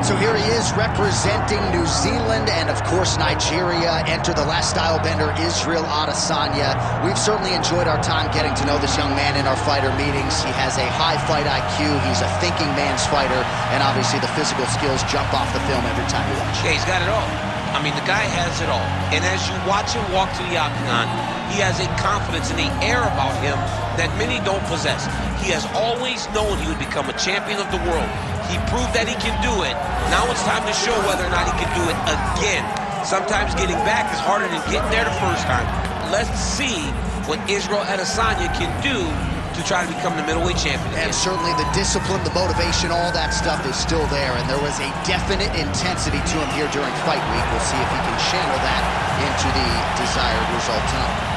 So here he is representing New Zealand and, of course, Nigeria. Enter the last style bender, Israel Adesanya. We've certainly enjoyed our time getting to know this young man in our fighter meetings. He has a high fight IQ. He's a thinking man's fighter. And obviously the physical skills jump off the film every time you watch. Yeah, he's got it all. I mean, the guy has it all. And as you watch him walk to the octagon, he has a confidence and an air about him that many don't possess. He has always known he would become a champion of the world. He proved that he can do it. Now it's time to show whether or not he can do it again. Sometimes getting back is harder than getting there the first time. Let's see what Israel Adesanya can do to try to become the middleweight champion again. And certainly the discipline, the motivation, all that stuff is still there. And there was a definite intensity to him here during fight week. We'll see if he can channel that into the desired result tonight.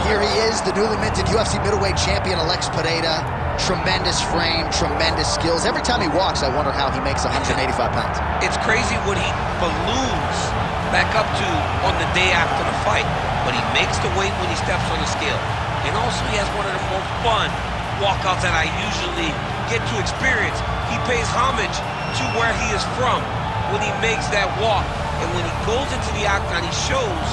Here he is, the newly minted UFC middleweight champion, Pereira. Tremendous frame, tremendous skills. Every time he walks, I wonder how he makes 185 pounds. It's crazy what he balloons back up to on the day after the fight, but he makes the weight when he steps on the scale. And also he has one of the more fun walkouts that I usually get to experience. He pays homage to where he is from when he makes that walk. And when he goes into the octagon, he shows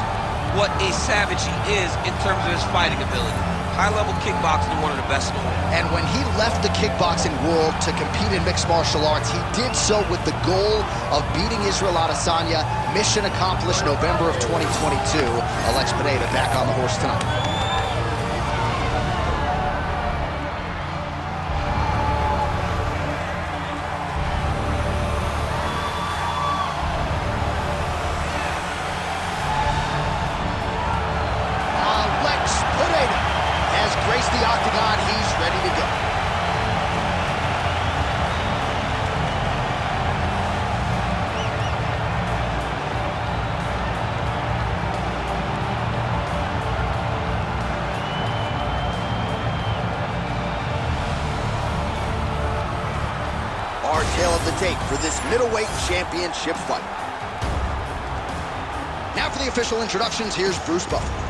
what a savage he is in terms of his fighting ability. High-level kickboxing, one of the best in the world. And when he left the kickboxing world to compete in mixed martial arts, he did so with the goal of beating Israel Adesanya. Mission accomplished November of 2022. Pereira back on the horse tonight. Grace the octagon, he's ready to go. Our tale of the tape for this middleweight championship fight. Now for the official introductions, here's Bruce Buffer.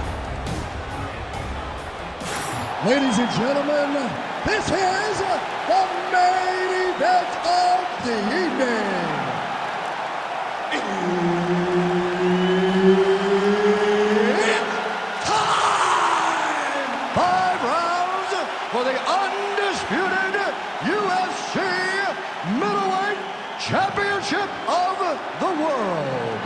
Ladies and gentlemen, this is the main event of the evening. It's time! 5 rounds for the undisputed UFC middleweight championship of the world.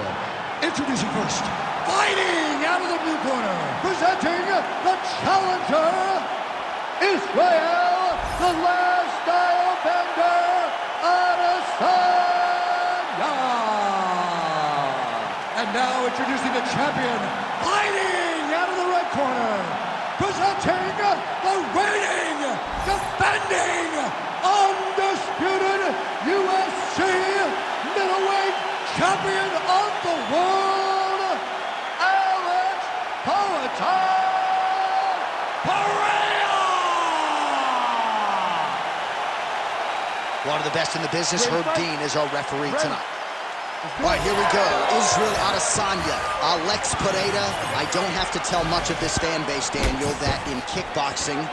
Introducing first, fighting out of the blue corner, presenting the challenger, Israel, the last style bender, Adesanya. And now introducing the champion, fighting out of the red corner, presenting the reigning, defending, undisputed UFC middleweight champion of the world, Pereira! One of the best in the business, Herb Dean, is our referee tonight. All right, here we go. Israel Adesanya, Pereira. I don't have to tell much of this fan base, Daniel, that in kickboxing,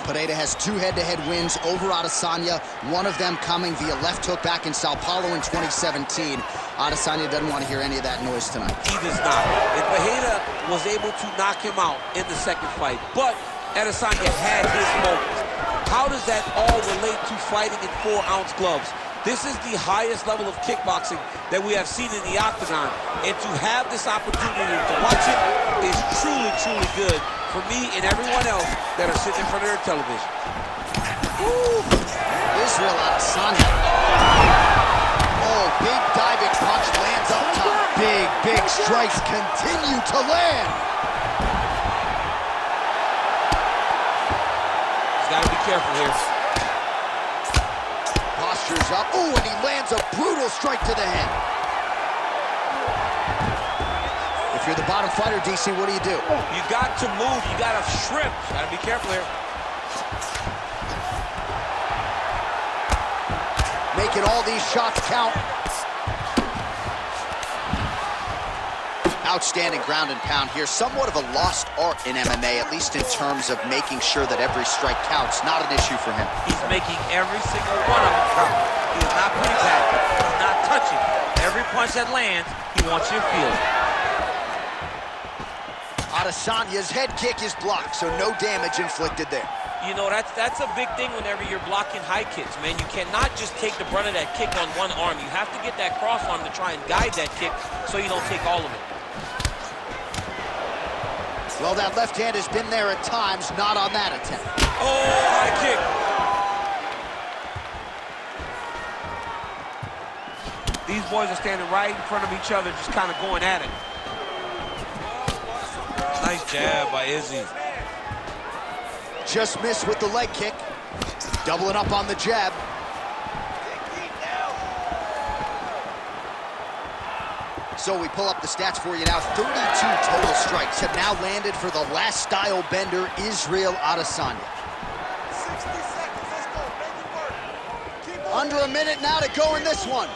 Pereira has 2 head-to-head wins over Adesanya, one of them coming via left hook back in Sao Paulo in 2017. Adesanya doesn't want to hear any of that noise tonight. He does not. And Pereira was able to knock him out in the second fight, but Adesanya had his moments. How does that all relate to fighting in 4-ounce gloves? This is the highest level of kickboxing that we have seen in the octagon, and to have this opportunity to watch it is truly, truly good for me and everyone else that are sitting in front of their television. Ooh. Israel Adesanya. Oh, big diving punch lands up top. Big strikes continue to land. He's got to be careful here. pressure's up. Ooh, and he lands a brutal strike to the head. If you're the bottom fighter, DC, what do? You got to move. You got to shrimp. Got to be careful here. Making all these shots count. Outstanding ground and pound here. Somewhat of a lost art in MMA, at least in terms of making sure that every strike counts. Not an issue for him. He's making every single one of them count. He's not putting back. He's not touching. Every punch that lands, he wants you to feel it. Adesanya's head kick is blocked, so no damage inflicted there. You know, that's a big thing whenever you're blocking high kicks, man. You cannot just take the brunt of that kick on one arm. You have to get that cross arm to try and guide that kick so you don't take all of it. Well, that left hand has been there at times, not on that attempt. Oh, high kick. These boys are standing right in front of each other, just kind of going at it. Nice jab by Izzy. Just missed with the leg kick. Doubling up on the jab. So we pull up the stats for you now. 32 total strikes have now landed for the last style bender, Israel Adesanya. 60 seconds, let's go, make it work. Keep on. Under a minute now to go in this one.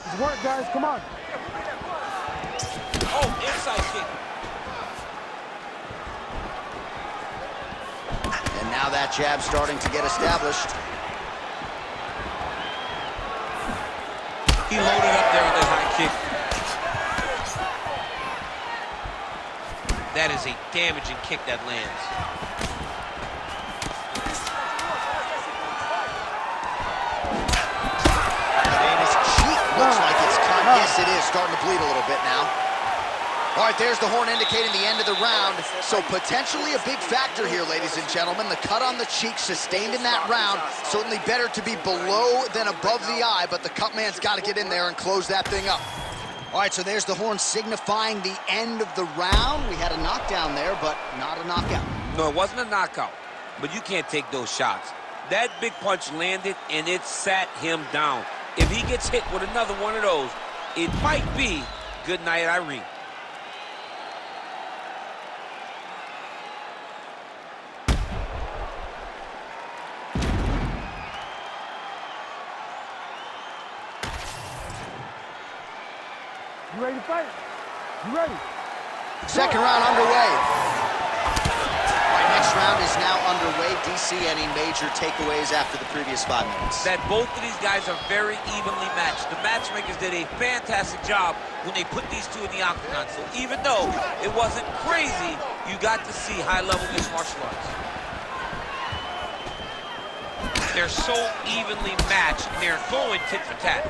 It's work, guys, come on. Oh, inside kick. And now that jab starting to get established. He loaded up there with that high kick. That is a damaging kick that lands. And his cheek looks like it's cut. Yes, it is. Starting to bleed a little bit now. All right, there's the horn indicating the end of the round. So potentially a big factor here, ladies and gentlemen. The cut on the cheek sustained in that round. Certainly better to be below than above the eye, but the cut man's got to get in there and close that thing up. All right, so there's the horn signifying the end of the round. We had a knockdown there, but not a knockout. No, it wasn't a knockout, but you can't take those shots. That big punch landed, and it sat him down. If he gets hit with another one of those, it might be good night, Irene. You ready to fight? You ready? Second round underway. All right, next round is now underway. DC, any major takeaways after the previous 5 minutes? That both of these guys are very evenly matched. The matchmakers did a fantastic job when they put these two in the octagon. So even though it wasn't crazy, you got to see high-level mixed martial arts. They're so evenly matched, and they're going tit for tat.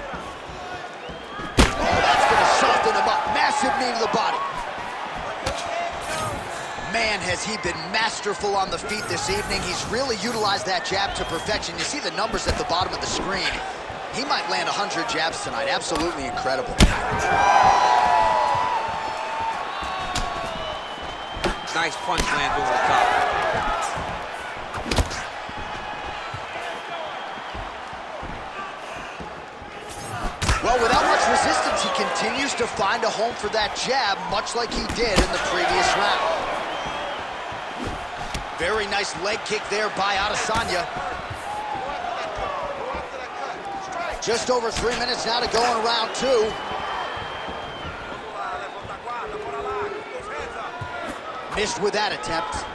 Oh, that's going to soften him up. Massive knee to the body. Man, has he been masterful on the feet this evening. He's really utilized that jab to perfection. You see the numbers at the bottom of the screen. He might land 100 jabs tonight. Absolutely incredible. Nice punch land over the top. Well, without much resistance, he continues to find a home for that jab, much like he did in the previous round. Very nice leg kick there by Adesanya. Just over 3 minutes now to go in round 2. Missed with that attempt.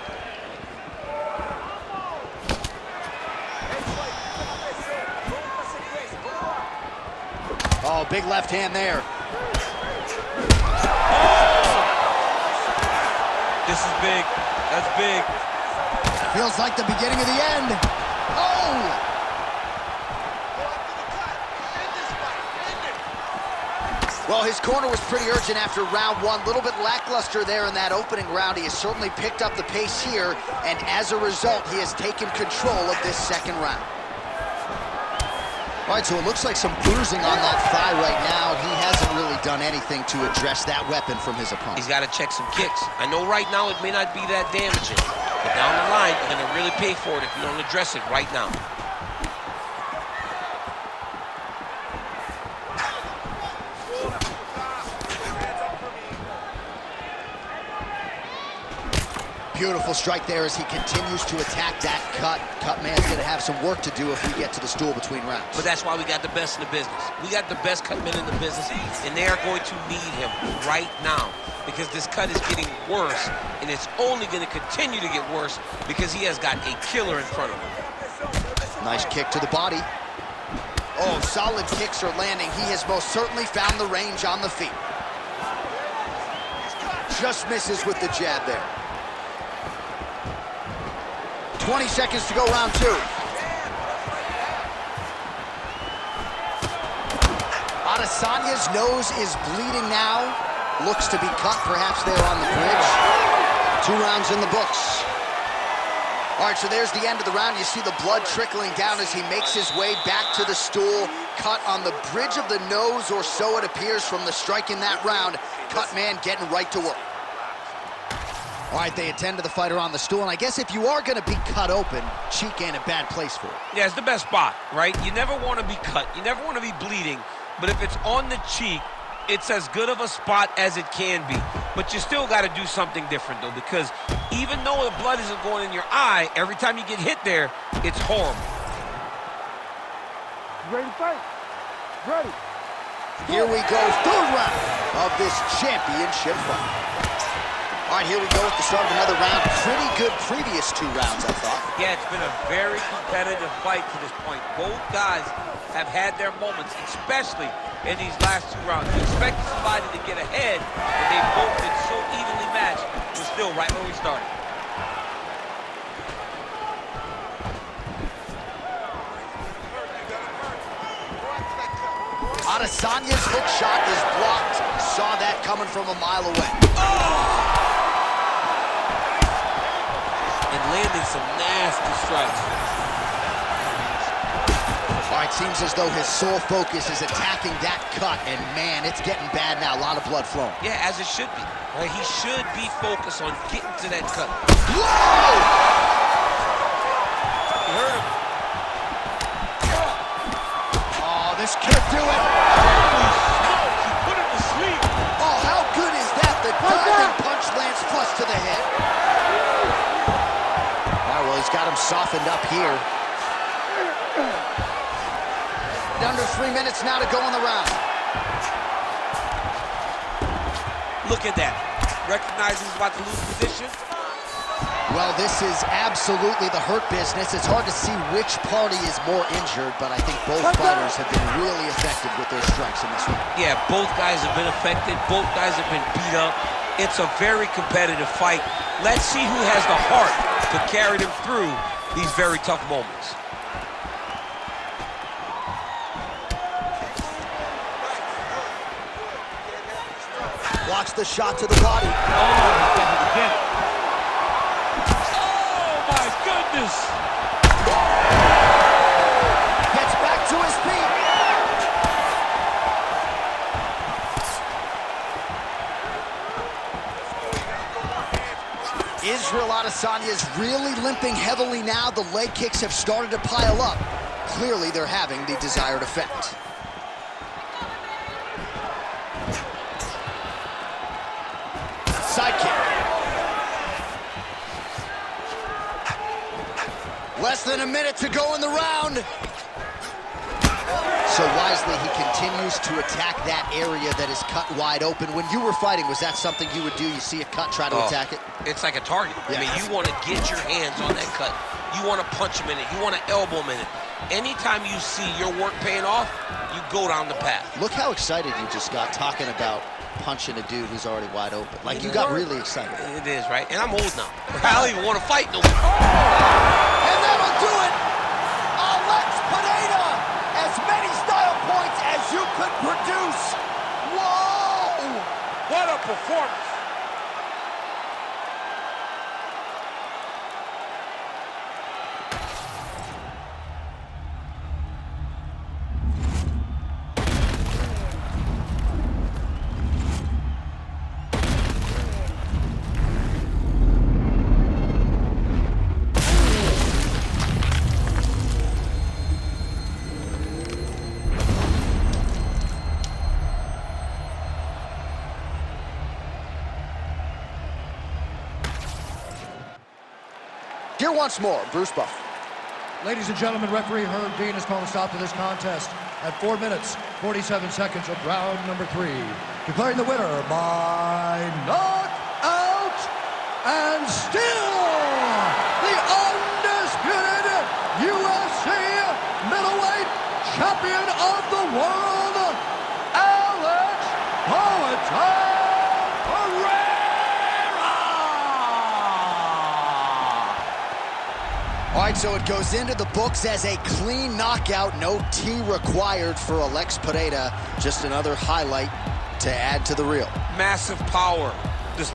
Oh, big left hand there. This is big. That's big. Feels like the beginning of the end. Oh! Well, his corner was pretty urgent after round 1. A little bit lackluster there in that opening round. He has certainly picked up the pace here, and as a result, he has taken control of this second round. All right, so it looks like some bruising on that thigh right now. He hasn't really done anything to address that weapon from his opponent. He's got to check some kicks. I know right now it may not be that damaging, but down the line, you're going to really pay for it if you don't address it right now. Beautiful strike there as he continues to attack that cut. Cut man's gonna have some work to do if we get to the stool between rounds. But that's why we got the best in the business. We got the best cut men in the business, and they are going to need him right now because this cut is getting worse, and it's only gonna continue to get worse because he has got a killer in front of him. Nice kick to the body. Oh, solid kicks are landing. He has most certainly found the range on the feet. Just misses with the jab there. 20 seconds to go, round two. Adesanya's nose is bleeding now. Looks to be cut, perhaps there on the bridge. 2 rounds in the books. All right, so there's the end of the round. You see the blood trickling down as he makes his way back to the stool. Cut on the bridge of the nose, or so it appears from the strike in that round. Cut man getting right to work. All right, they attend to the fighter on the stool, and I guess if you are going to be cut open, cheek ain't a bad place for it. Yeah, it's the best spot, right? You never want to be cut. You never want to be bleeding, but if it's on the cheek, it's as good of a spot as it can be. But you still got to do something different, though, because even though the blood isn't going in your eye, every time you get hit there, it's horrible. Ready to fight? Ready. Here we go, 3rd round of this championship fight. All right, here we go at the start of another round. Pretty good previous 2 rounds, I thought. Yeah, it's been a very competitive fight to this point. Both guys have had their moments, especially in these last 2 rounds. You expected somebody to get ahead, but they've both been so evenly matched. We're still right where we started. Adesanya's hook shot is blocked. Saw that coming from a mile away. Oh! And landing some nasty strikes. All right, seems as though his sole focus is attacking that cut, and man, it's getting bad now. A lot of blood flowing. Yeah, as it should be. Right? He should be focused on getting to that cut. Whoa! You heard him. Oh, this could do it. He put him to sleep. Oh, how good is that? The diving punch lands flush to the head. All right, well, he's got him softened up here. Under 3 minutes now to go in the round. Look at that. Recognizing he's about to lose position. Well, this is absolutely the hurt business. It's hard to see which party is more injured, but I think both fighters have been really effective with their strikes in this one. Yeah, both guys have been affected. Both guys have been beat up. It's a very competitive fight. Let's see who has the heart to carry them through these very tough moments. Watch the shot to the body. Oh, my goodness. Gets back to his feet. Israel Adesanya is really limping heavily now. The leg kicks have started to pile up. Clearly, they're having the desired effect. Side kick. Less than a minute to go in the round. So wisely, he continues to attack that area that is cut wide open. When you were fighting, was that something you would do? You see a cut, try to attack it? It's like a target. Yeah. I mean, you want to get your hands on that cut. You want to punch him in it. You want to elbow him in it. Anytime you see your work paying off, you go down the path. Look how excited you just got talking about punching a dude who's already wide open. Like, you got really excited. It is, right? And I'm old now. I don't even want to fight no more. And that'll do it! Pereira! As many style points as you could produce! Whoa! What a performance! Here once more, Bruce Buff. Ladies and gentlemen, referee Herb Dean has called a stop to this contest at 4 minutes, 47 seconds of round number 3. Declaring the winner by knockout and still the undisputed UFC middleweight champion of the world, Alex Pereira! All right, so it goes into the books as a clean knockout. No T required for Alex Pereira. Just another highlight to add to the reel. Massive power.